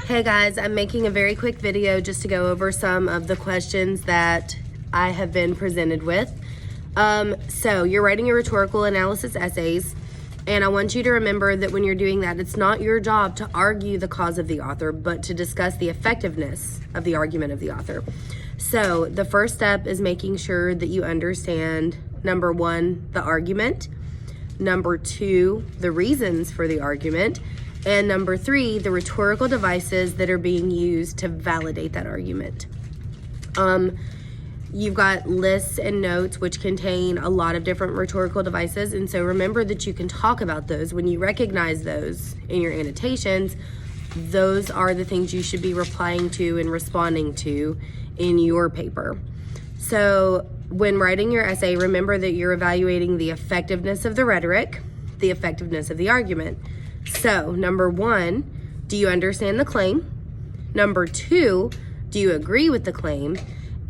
Hey guys, I'm making a very quick video just to go over some of the questions that I have been presented with. So you're writing your rhetorical analysis essays, and I want you to remember that when you're doing that, it's not your job to argue the cause of the author, but to discuss the effectiveness of the argument of the author. So the first step is making sure that you understand, number one, the argument, number two, the reasons for the argument, and number three, the rhetorical devices that are being used to validate that argument. You've got lists and notes which contain a lot of different rhetorical devices, and so remember that you can talk about those. When you recognize those in your annotations, those are the things you should be replying to and responding to in your paper. So when writing your essay, remember that you're evaluating the effectiveness of the rhetoric, the effectiveness of the argument. So, number one, do you understand the claim? Number two, do you agree with the claim?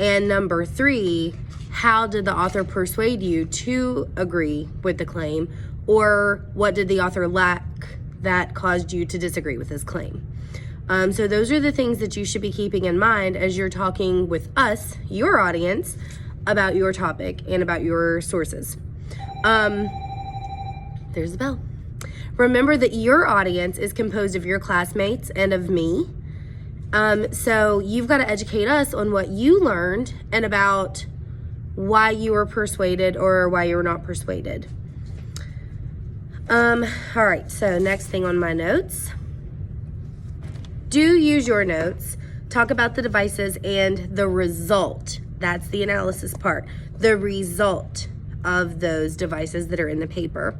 And number three, how did the author persuade you to agree with the claim? Or what did the author lack that caused you to disagree with his claim? So those are the things that you should be keeping in mind as you're talking with us, your audience, about your topic and about your sources. There's the bell. Remember that your audience is composed of your classmates and of me. So you've got to educate us on what you learned and about why you were persuaded or why you were not persuaded. All right, so next thing on my notes. Do use your notes. Talk about the devices and the result. That's the analysis part. The result of those devices that are in the paper.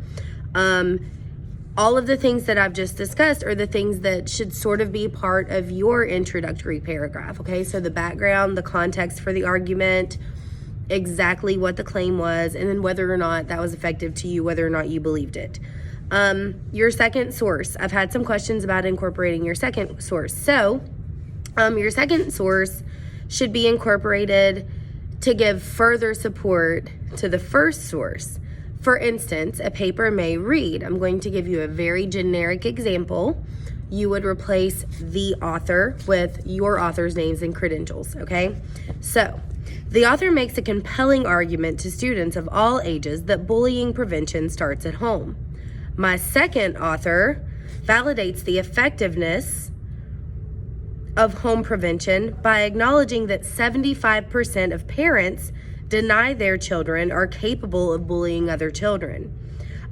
All of the things that I've just discussed are the things that should sort of be part of your introductory paragraph, okay? So the background, the context for the argument, exactly what the claim was, and then whether or not that was effective to you, whether or not you believed it. Your second source. I've had some questions about incorporating your second source. So your second source should be incorporated to give further support to the first source. For instance, a paper may read, I'm going to give you a very generic example. You would replace the author with your author's names and credentials, okay? So, the author makes a compelling argument to students of all ages that bullying prevention starts at home. My second author validates the effectiveness of home prevention by acknowledging that 75% of parents deny their children are capable of bullying other children.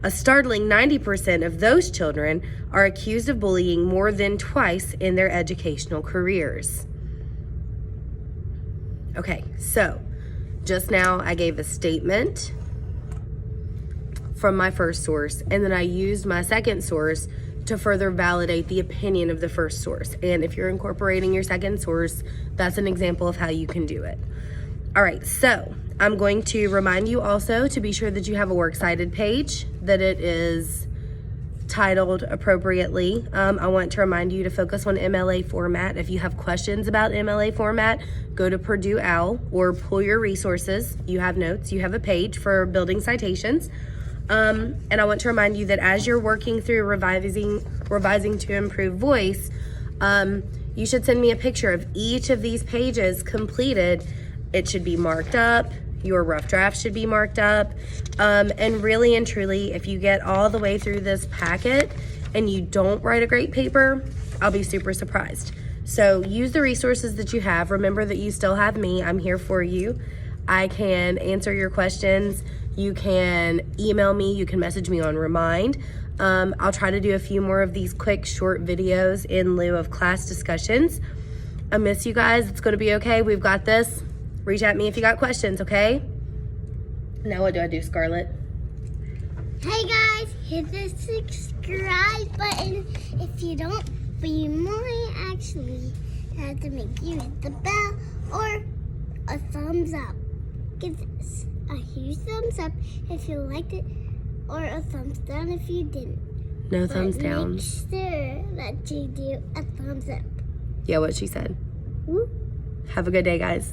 A startling 90% of those children are accused of bullying more than twice in their educational careers. Okay, so just now I gave a statement from my first source, and then I used my second source to further validate the opinion of the first source. And if you're incorporating your second source, that's an example of how you can do it. All right, so I'm going to remind you also to be sure that you have a works cited page, that it is titled appropriately. I want to remind you to focus on MLA format. If you have questions about MLA format, go to Purdue OWL or pull your resources. You have notes, you have a page for building citations. And I want to remind you that as you're working through revising to improve voice, you should send me a picture of each of these pages completed. It should be marked up. Your rough draft should be marked up. And really and truly, if you get all the way through this packet and you don't write a great paper, I'll be super surprised. So use the resources that you have. Remember that you still have me. I'm here for you. I can answer your questions. You can email me. You can message me on Remind. I'll try to do a few more of these quick, short videos in lieu of class discussions. I miss you guys. It's going to be okay. We've got this. Reach at me if you got questions, okay? Now what do I do, Scarlett? Hey guys, hit the subscribe button if you don't, but you might actually have to make you hit the bell or a thumbs up. Give this a huge thumbs up if you liked it, or a thumbs down if you didn't. No thumbs down. Make sure that you do a thumbs up. Yeah, what she said. Woo. Have a good day, guys.